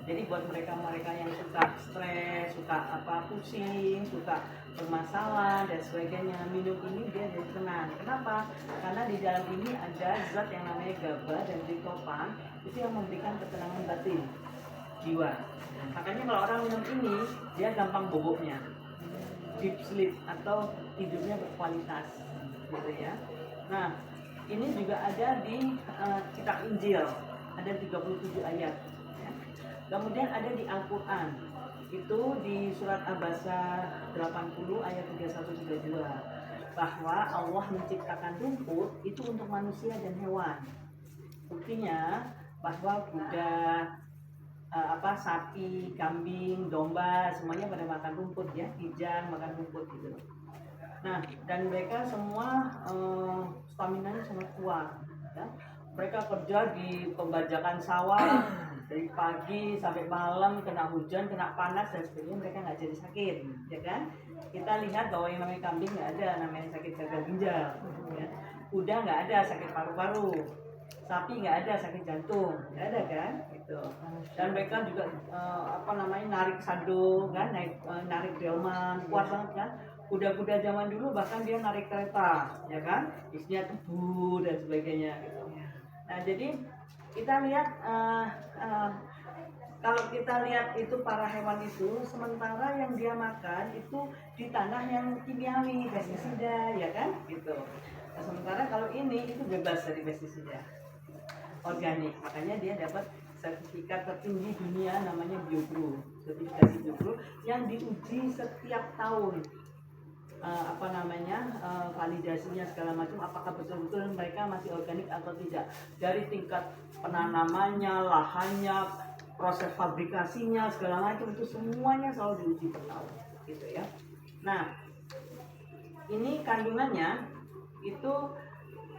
Jadi buat mereka-mereka yang suka stres, suka pusing, suka bermasalah dan sebagainya, minum ini dia jadi tenang. Kenapa? Karena di dalam ini ada zat yang namanya GABA dan triptofan, itu yang memberikan ketenangan batin jiwa. Makanya kalau orang minum ini, dia gampang boboknya, deep sleep atau tidurnya berkualitas, gitu ya. Nah, ini juga ada di kitab Injil, ada 37 ayat. Kemudian ada di Al-Quran, itu di surat Abasa 80 ayat 31-32, bahwa Allah menciptakan rumput itu untuk manusia dan hewan. Buktinya bahwa kuda, sapi, kambing, domba, semuanya pada makan rumput ya, kijang makan rumput gitu. Nah, dan mereka semua stamina-nya sangat kuat ya. Mereka kerja di pembajakan sawah dari pagi sampai malam, kena hujan, kena panas dan sebagainya, mereka nggak jadi sakit, ya kan? Kita lihat bahwa yang namanya kambing nggak ada namanya sakit gagal ginjal, ya. Kuda nggak ada sakit paru-paru, sapi nggak ada sakit jantung, nggak ada kan? Gitu. Dan mereka juga narik sado, kan? Narik delman, kuat banget kan? Kuda-kuda zaman dulu bahkan dia narik kereta, ya kan? Isinya tebu dan sebagainya. Gitu. Nah, jadi kita lihat kalau kita lihat itu para hewan itu, sementara yang dia makan itu di tanah yang kimiawi, pestisida, ya kan? Gitu. Nah, sementara kalau ini itu bebas dari pestisida, organik. Makanya dia dapat sertifikat tertinggi dunia namanya BioGrow, sertifikasi BioGrow yang diuji setiap tahun. Validasinya segala macam, apakah betul-betul mereka masih organik atau tidak, dari tingkat penanamannya, lahannya, proses fabrikasinya, segala macam itu semuanya selalu diuji per tahun, gitu ya. Nah, ini kandungannya itu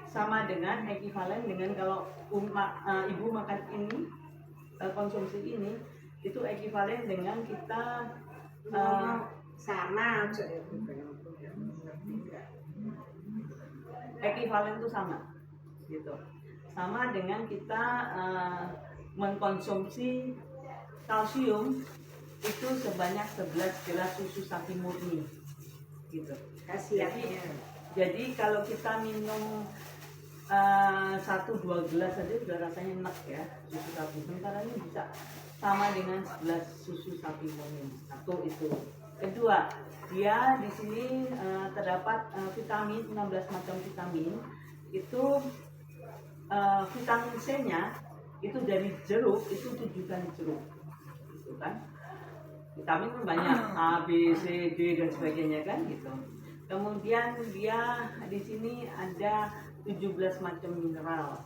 sama dengan ekivalen dengan kalau ibu makan ini, konsumsi ini itu ekivalen dengan kita ekivalen itu sama gitu, sama dengan kita mengkonsumsi kalsium itu sebanyak 11 gelas susu sapi murni gitu. Jadi kalau kita minum 1-2 gelas saja sudah rasanya enak ya susu sapi, sementara ini bisa sama dengan 11 susu sapi murni. Satu itu. Kedua, dia di sini terdapat vitamin, 16 macam vitamin. Itu vitamin C-nya itu dari jeruk itu 7 kali jeruk, gitu kan? Vitamin kan banyak, A, B, C, D dan sebagainya kan gitu. Kemudian dia di sini ada 17 macam mineral,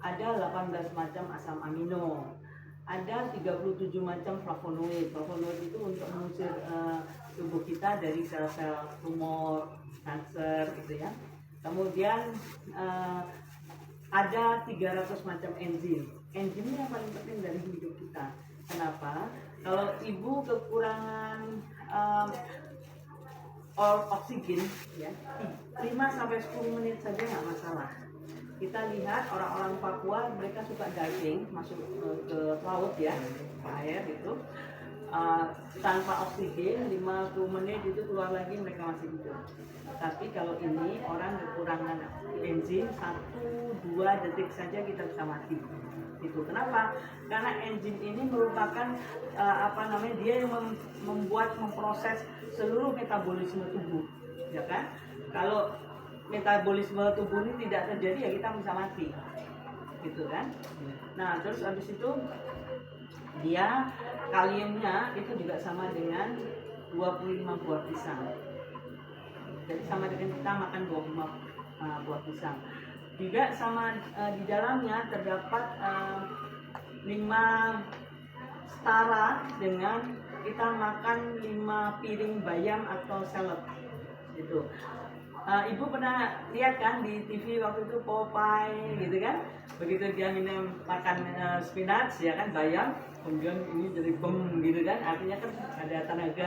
ada 18 macam asam amino, ada 37 macam flavonoid. Flavonoid itu untuk mengusir tubuh kita dari sel-sel tumor, kanker gitu ya. Kemudian ada 300 macam enzim. Enzim ini yang paling penting dari hidup kita. Kenapa? Kalau ibu kekurangan oksigen ya, 5-10 menit saja nggak masalah. Kita lihat orang-orang Papua, mereka suka diving, masuk ke laut ya, ke air itu tanpa oksigen 50 menit itu keluar lagi mereka masih hidup. Tapi kalau ini orang kekurangan enzim 1-2 detik saja kita bisa mati. Itu kenapa? Karena enzim ini merupakan dia yang memproses seluruh metabolisme tubuh, ya kan? Kalau metabolisme tubuh ini tidak terjadi ya kita bisa mati, gitu kan? Nah, terus habis itu dia kaliumnya itu juga sama dengan 25 buah pisang. Jadi sama dengan kita makan 25 buah pisang. Juga sama di dalamnya terdapat 5 setara dengan kita makan 5 piring bayam atau salad gitu. Ibu pernah lihat kan di TV waktu itu Popeye gitu kan, begitu dia makan spinach ya kan, bayam, kemudian ini jadi bem gitu kan, artinya kan ada tenaga